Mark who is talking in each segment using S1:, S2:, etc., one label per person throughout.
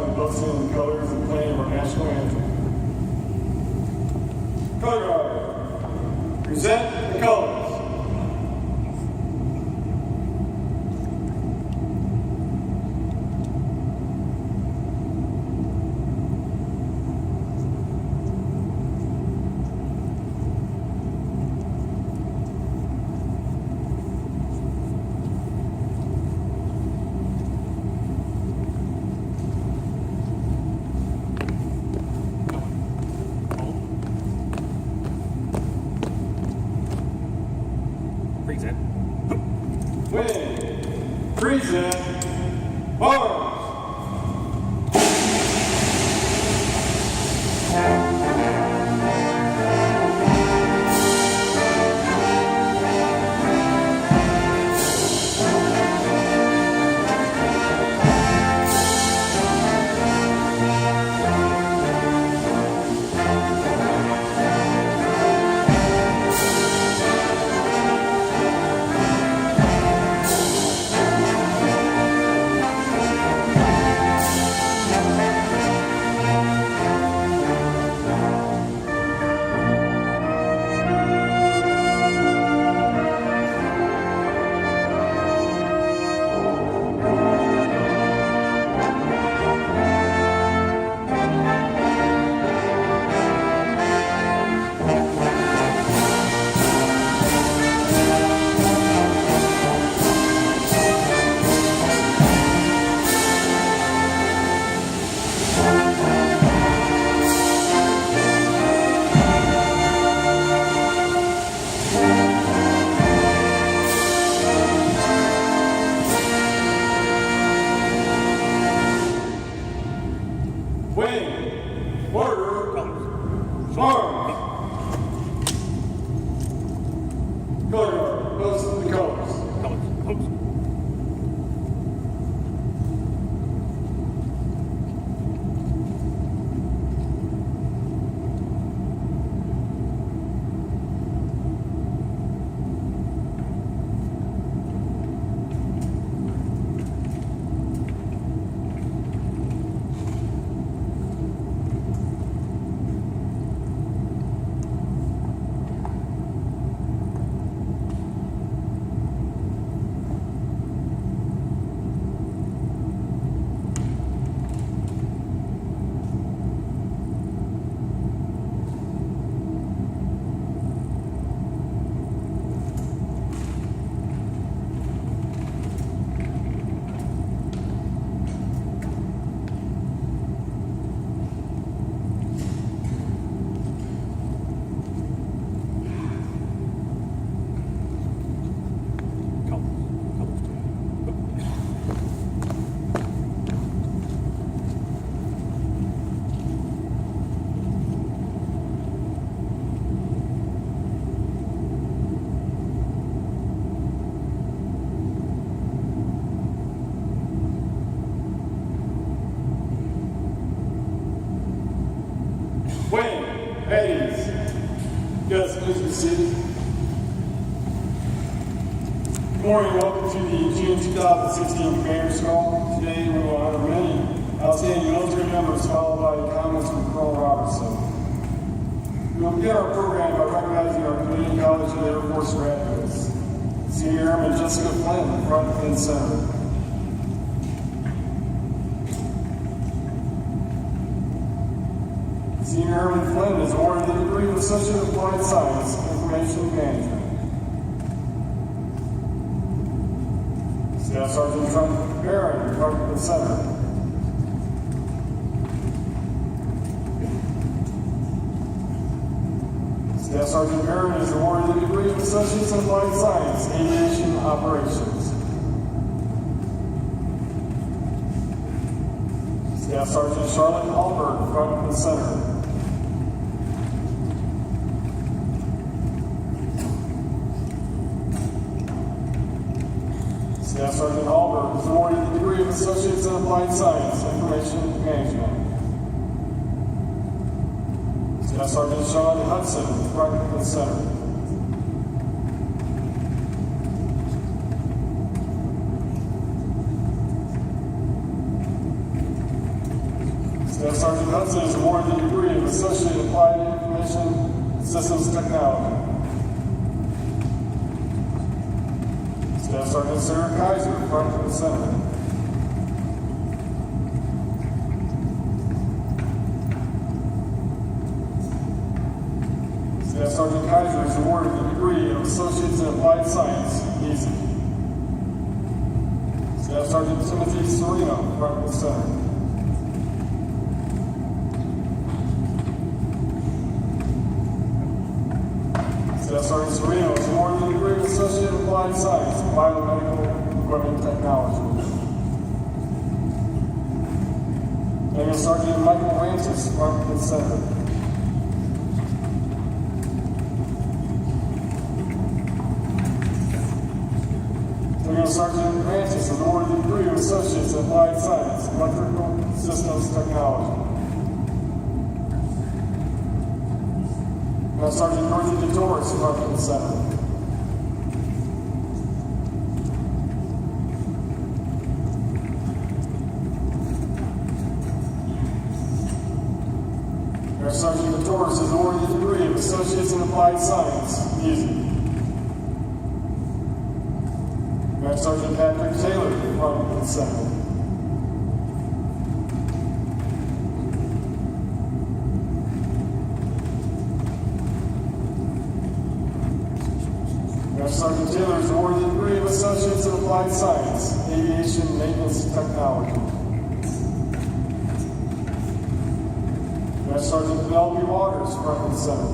S1: and posting in the colors and playing our national anthem. Color guard, present the colors. Win, present, arms. Wing, order, arms. Color guard, post the colors. Wayne, Hayes, yes, please be seated. Good morning, welcome to the June 2016 Commanders Call. Today we will honor many outstanding military members, followed by comments from Colonel Robertson. We will begin our program by recognizing our Community College and Air Force graduates. Senior Airman Jessica Flynn, front and center. Senior Airman Flynn is awarded the degree of Associate of Applied Science, Information Management. Staff Sergeant Trump Barron, Department of Center. Staff Sergeant Barron is awarded the degree of Associate of Applied Science, Aviation Operations. Staff Sergeant Charlotte Alberg, front and center. Staff Sergeant Alberg is awarded the degree of Associates in Applied Science, Information Management. Staff Sergeant Sean Hudson, front and center. Staff Sergeant Hudson is awarded the degree of Associate Applied Information Systems Technology. Staff Sergeant Sarah Kaiser, front and center. Staff Sergeant Kaiser is awarded the degree of Associates in Applied Science, easy. Staff Sergeant Timothy Serino, front and center. Staff Sergeant Serino is awarded the degree of Associate in Applied Science, Biomedical Equipment Technology. Naval Sergeant Michael Rantis, front and center. Naval Sergeant Rantis is awarded the degree of Associates in Applied Science, Electrical Systems Technology. Now Sergeant Dorothy DeTorres, front and center. Now Sergeant DeTorres is awarded the degree of Associates in Applied Science, music. Now Sergeant Patrick Taylor, front and center. Sergeant Taylor is awarded the degree of Associates in Applied Science, Aviation Maintenance Technology. Master Sergeant Penelope Waters, front and center.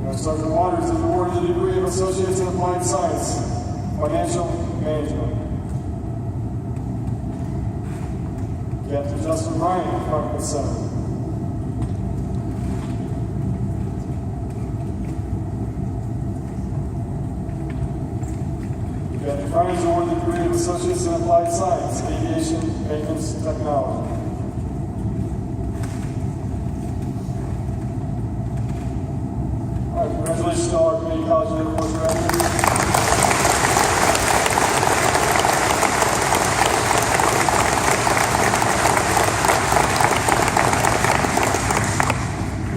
S1: Master Sergeant Waters is awarded the degree of Associates in Applied Science, Financial Management. Captain Justin Ryan, front and center. Captain Ryan is awarded the degree of Associates in Applied Science, Aviation Maintenance Technology. All right, congratulations to all our community college and Air Force graduates.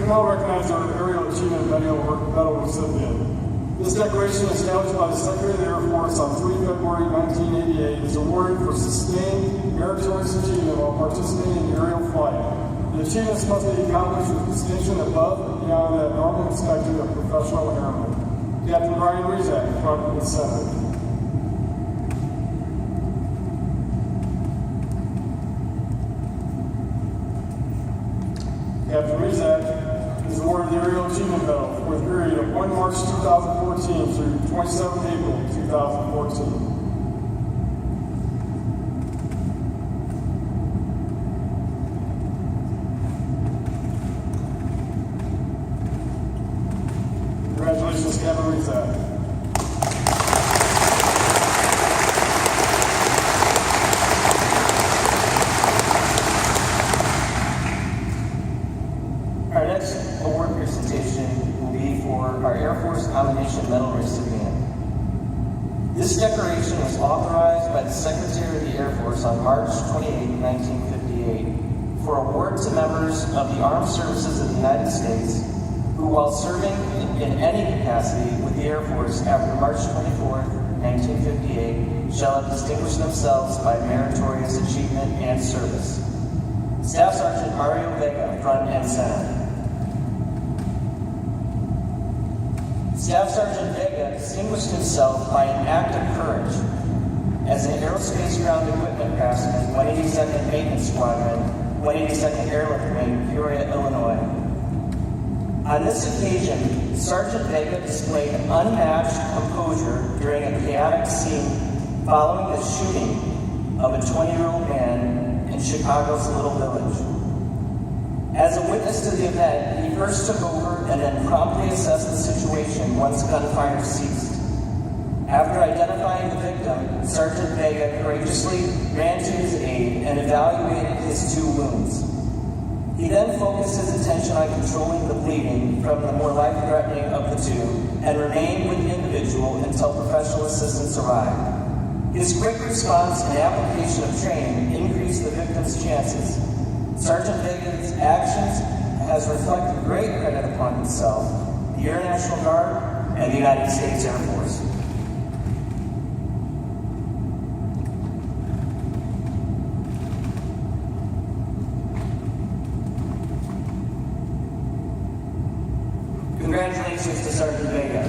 S1: Now recognize our Aerial Achievement Medal recipient. This decoration, established by the Secretary of the Air Force on 3 February 1988, is awarded for sustained meritorious achievement while participating in aerial flight. The achievements must be accomplished with distinction above and beyond that normally expected of professional airmen. Captain Ryan Rezak, front and center. Captain Rezak is awarded the Aerial Achievement Medal for the period of 1 March 2014 through 27 April 2014. Congratulations, Captain Rezak.
S2: Our next award presentation will be for our Air Force Commendation Medal recipient. This decoration was authorized by the Secretary of the Air Force on March 28, 1958, for award to members of the Armed Services of the United States who, while serving in any capacity with the Air Force after March 24, 1958, shall have distinguished themselves by meritorious achievement and service. Staff Sergeant Mario Vega, front and center. Staff Sergeant Vega distinguished himself by an act of courage as an Aerospace Ground Equipment Craftsman, 182nd Maintenance Squadron, 182nd Airlift Wing, Peoria, Illinois. On this occasion, Sergeant Vega displayed unmatched composure during a chaotic scene following the shooting of a 20-year-old man in Chicago's Little Village. As a witness to the event, he first took over and then promptly assessed the situation once gunfire ceased. After identifying the victim, Sergeant Vega courageously ran to his aid and evaluated his 2 wounds. He then focused his attention on controlling the bleeding from the more life-threatening of the 2 and remained within the individual until professional assistance arrived. His quick response and application of training increased the victim's chances. Sergeant Vega's actions has reflected great credit upon himself, the Air National Guard, and the United States Air Force. Congratulations to Sergeant Vega.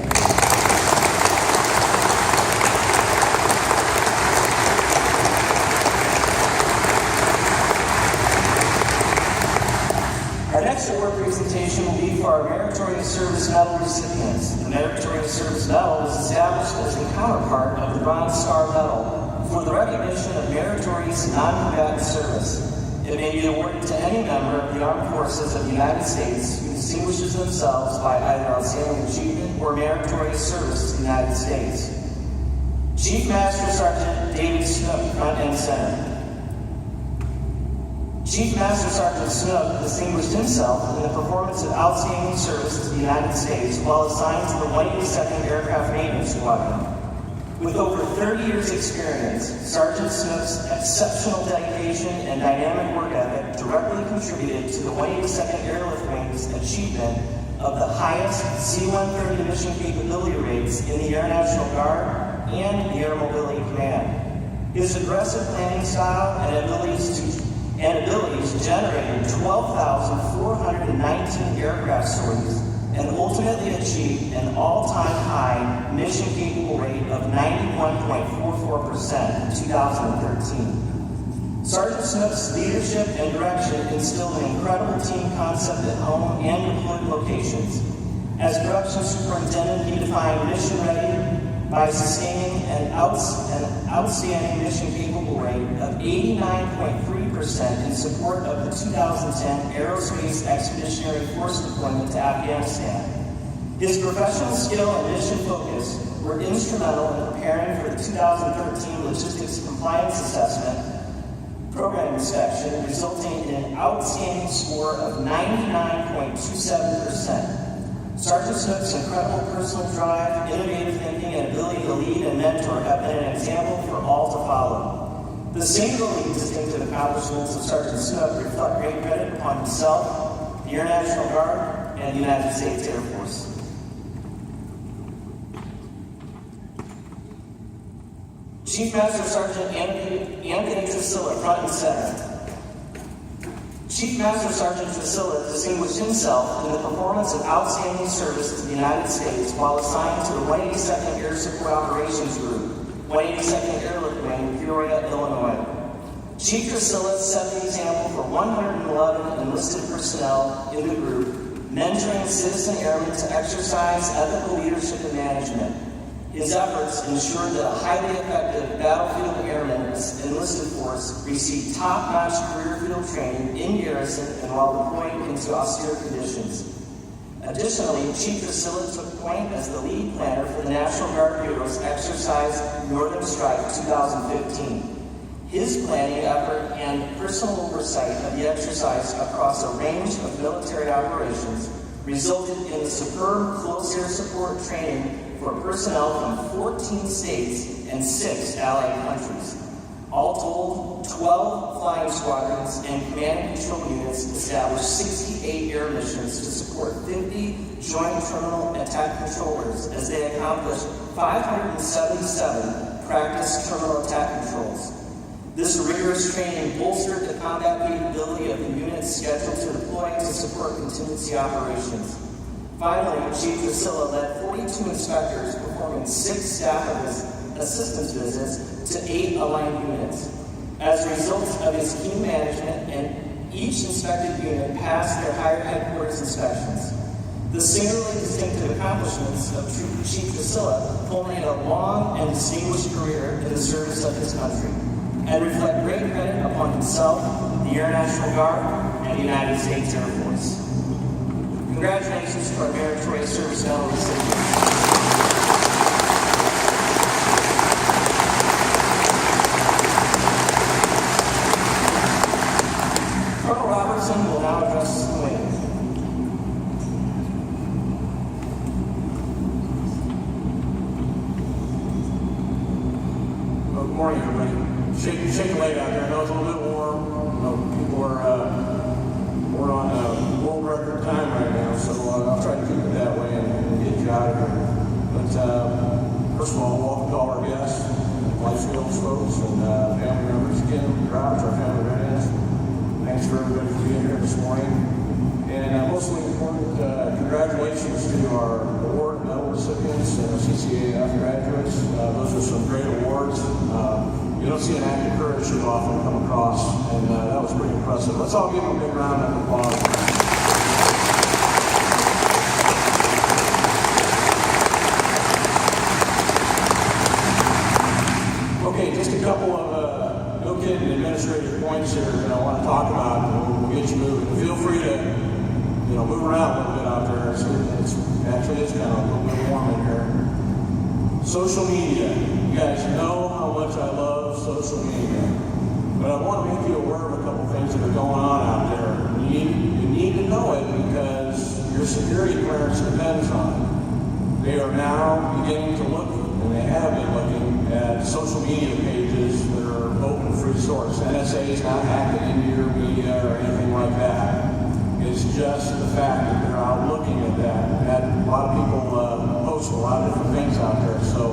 S2: Our next award presentation will be for our Meritorious Service Medal recipients. The Meritorious Service Medal is established as a counterpart of the Bronze Star Medal for the recognition of meritorious non-combatant service. It may be awarded to any member of the Armed Forces of the United States who distinguishes themselves by either outstanding achievement or meritorious service to the United States. Chief Master Sergeant David Snook, front and center. Chief Master Sergeant Snook distinguished himself in the performance of outstanding service to the United States while assigned to the 182nd Aircraft Maintenance Squadron. With over 30 years' experience, Sergeant Snook's exceptional dedication and dynamic work ethic directly contributed to the 182nd Airlift Wing's achievement of the highest C-130 mission capability rates in the Air National Guard and the Air Mobility Command. His aggressive planning style and abilities generated 12,419 aircraft sorties and ultimately achieved an all-time high mission-capable rate of 91.44% in 2013. Sergeant Snook's leadership and direction instilled an incredible team concept at home and deployed locations. As production superintendent, he defined mission ready by sustaining an outstanding mission-capable rate of 89.3% in support of the 2010 Aerospace Expeditionary Force deployment to Afghanistan. His professional skill and mission focus were instrumental in preparing for the 2013 Logistics Compliance Assessment program inspection, resulting in an outstanding score of 99.27%. Sergeant Snook's incredible personal drive, innovative thinking, and ability to lead and mentor have been an example for all to follow. The singularly distinctive accomplishments of Sergeant Snook reflect great credit upon himself, the Air National Guard, and the United States Air Force. Chief Master Sergeant Anthony Trisilla, front and center. Chief Master Sergeant Trisilla distinguished himself in the performance of outstanding service to the United States while assigned to the 182nd Air Support Operations Group, 182nd Airlift Wing, Peoria, Illinois. Chief Trisilla set the example for 111 enlisted personnel in the group, mentoring citizen airmen to exercise ethical leadership and management. His efforts ensured that a highly effective battlefield airman enlisted force received top-notch career field training in garrison and while deployed into austere conditions. Additionally, Chief Trisilla took point as the lead planner for the National Guard Bureau's Exercise Northern Strike 2015. His planning effort and personal oversight of the exercise across a range of military operations resulted in the superb close air support training for personnel from 14 states and 6 allied countries. All told, 12 flying squadrons and command and control units established 68 air missions to support 50 joint terminal attack controllers as they accomplished 577 practice terminal attack controls. This rigorous training bolstered the combat capability of the units scheduled to deploy to support contingency operations. Finally, Chief Trisilla led 42 inspectors performing 6 staff assistance visits to 8 aligned units. As a result of his keen management, and each inspected unit passed their higher headquarters inspections. The singularly distinctive accomplishments of Chief Trisilla culminate a long and distinguished career in the service of his country, and reflect great credit upon himself, the Air National Guard, and the United States Air Force. Congratulations to our Meritorious Service Medal recipients. Colonel Robertson will now address the wing.
S3: morning, everybody. Shake a leg out there. I know it's a little bit warm. You know, people are we're on world record time right now, so I'll try to keep it that way and get you out of here. But first of all, welcome to all our guests, Lifefields folks, and family members. Again, Robert, our family readiness. Thanks for everybody for being here this morning. And mostly important, congratulations to our award and medal recipients and CCAF graduates. Those are some great awards. You don't see an act of courage too often come across, and that was pretty impressive. Let's all give them a big round of applause. Okay, just a couple of no kidding administrative points here that I want to talk about, and we'll get you moving. Feel free to move around a little bit out there. It's actually is kind of a little bit warm in here. Social media. You guys know how much I love social media. But I want to make you aware of a couple things that are going on out there. You need to know it because your security clearance depends on it. They are now beginning to look, and they have been looking at social media pages that are open free source. NSA is not hacking into your media or anything like that. It's just the fact that they're out looking at that. And a lot of people post a lot of different things out there. So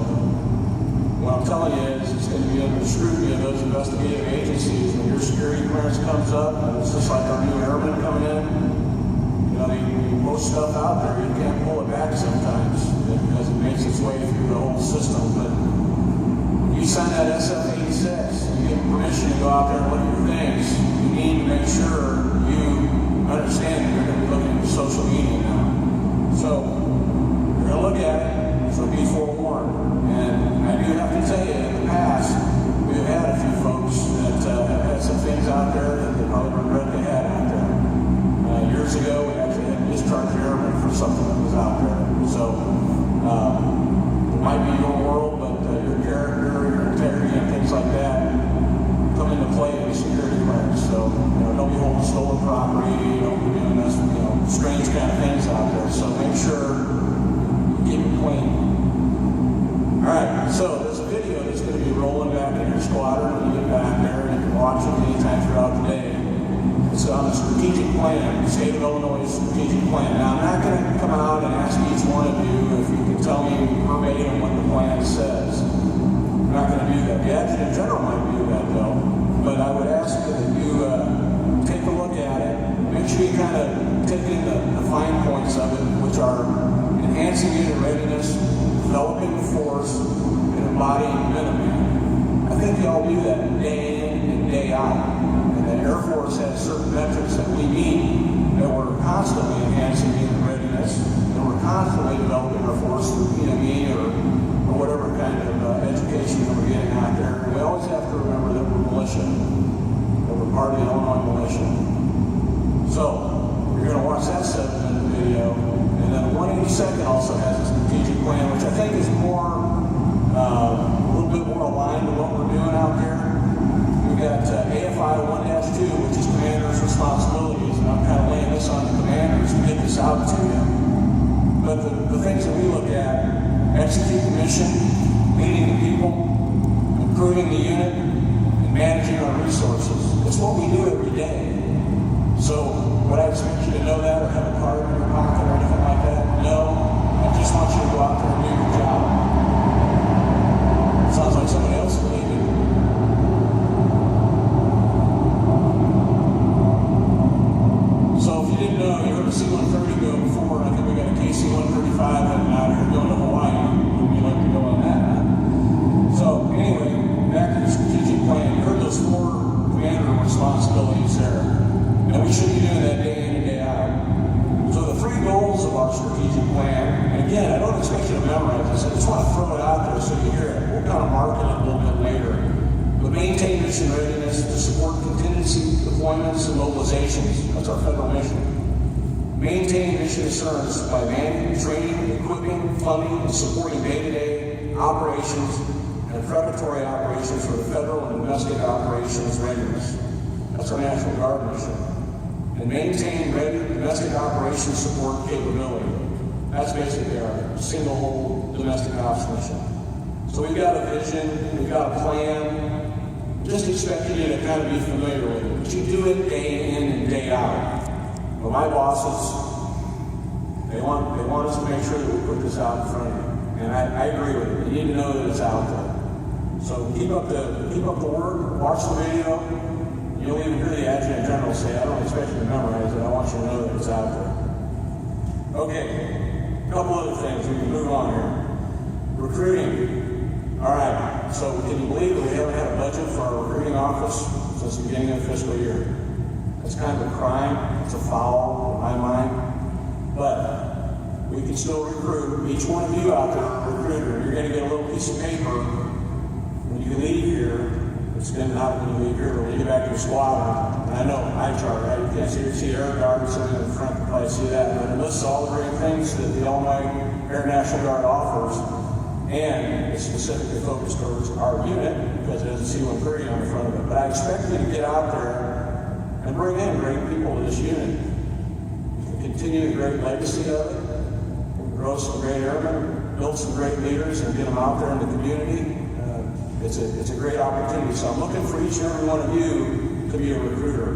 S3: what I'm telling you is it's going to be under the scrutiny of those investigative agencies. When your security clearance comes up, and it's just like our new airmen coming in, they post stuff out there. You can't pull it back sometimes because it makes its way through the whole system. But when you sign that SF-86, you get permission to go out there and look at your things. You need to make sure you understand that you're going to be looking at social media now. So, you're going to look at it, so be forewarned. And I do have to tell you, in the past, we've had a few folks that have had some things out there that they probably regret they had out there. Years ago, we actually had to discharge airmen for something that was out there. So, it might be your world, but your character, your integrity, and things like that come into play in security clearance. So, don't be holding stolen property, don't be doing this, strange kind of things out there. So make sure you keep it clean. All right, so there's a video that's going to be rolling back in your squadron when you get back there, and you can watch it anytime throughout the day. It's on the strategic plan, the state of Illinois strategic plan. Now, I'm not going to come out and ask each one of you if you can tell me verbatim what the plan says. I'm not going to do that. The adjutant general might do that, though. But I would ask that you take a look at it. Make sure you kind of take in the fine points of it, which are enhancing unit readiness, developing the force, and embodying Minuteman. I think y'all do that day in and day out. And the Air Force has certain metrics that we meet that we're constantly enhancing unit readiness, and we're constantly developing our force through PME or whatever kind of education that we're getting out there. And we always have to remember that we're militia, that we're part of the Illinois militia. So, you're going to watch that 7-minute video, and then the 182nd also has a strategic plan, which I think is more, a little bit more aligned to what we're doing out there. We've got AFI 1-2, which is commander's responsibilities, and I'm kind of laying this on the commanders to get this out to them. But the things that we look at: execute the mission, leading the people, improving the unit, and managing our resources. It's what we do every day. So, would I expect you to know that or have a card in your pocket or anything like that? No. I just want you to go out there and do your job. Sounds like somebody else is leaving. So, if you didn't know, you heard a C-130 go before, and I think we got a KC-135 heading out here going to Hawaii. We'd like to go on that, huh? So, anyway, back to the strategic plan. You heard those 4 commander responsibilities there. And we should be doing that day in and day out. So the 3 goals of our strategic plan, and again, I don't expect you to memorize this. I just want to throw it out there so you hear it. We'll kind of mark it a little bit later. But maintain mission readiness to support contingency deployments and mobilizations. That's our federal mission. Maintain mission assurance by managing, training, equipping, funding, and supporting day-to-day operations and preparatory operations for the federal and domestic operations readiness. That's our National Guard mission. And maintain ready domestic operations support capability. That's basically our single-hold domestic ops mission. So we've got a vision, we've got a plan. Just expecting you to kind of be familiar with it. But you do it day in and day out. But my bosses, they want us to make sure that we put this out in front of you. And I agree with it. You need to know that it's out there. So keep up the work, watch the video. You'll even hear the adjutant general say, I don't expect you to memorize it, I want you to know that it's out there. Okay, a couple other things, we can move on here. Recruiting. All right, so can you believe that we haven't had a budget for our recruiting office since the beginning of the fiscal year? That's kind of a crime, it's a foul in my mind. But we can still recruit. Each one of you out there, a recruiter, you're going to get a little piece of paper when you leave here. It's going to not when you leave here, when you get back to your squadron. And I know ICHAR, right? You can't see Air Guard sitting in the front, you probably see that. But it lists all the great things that the Illinois Air National Guard offers. And it's specifically focused towards our unit because it has a C-130 on the front of it. But I expect you to get out there and bring in great people to this unit. Continue the great legacy of it, grow some great airmen, build some great leaders, and get them out there in the community. It's a great opportunity. So I'm looking for each and every one of you to be a recruiter.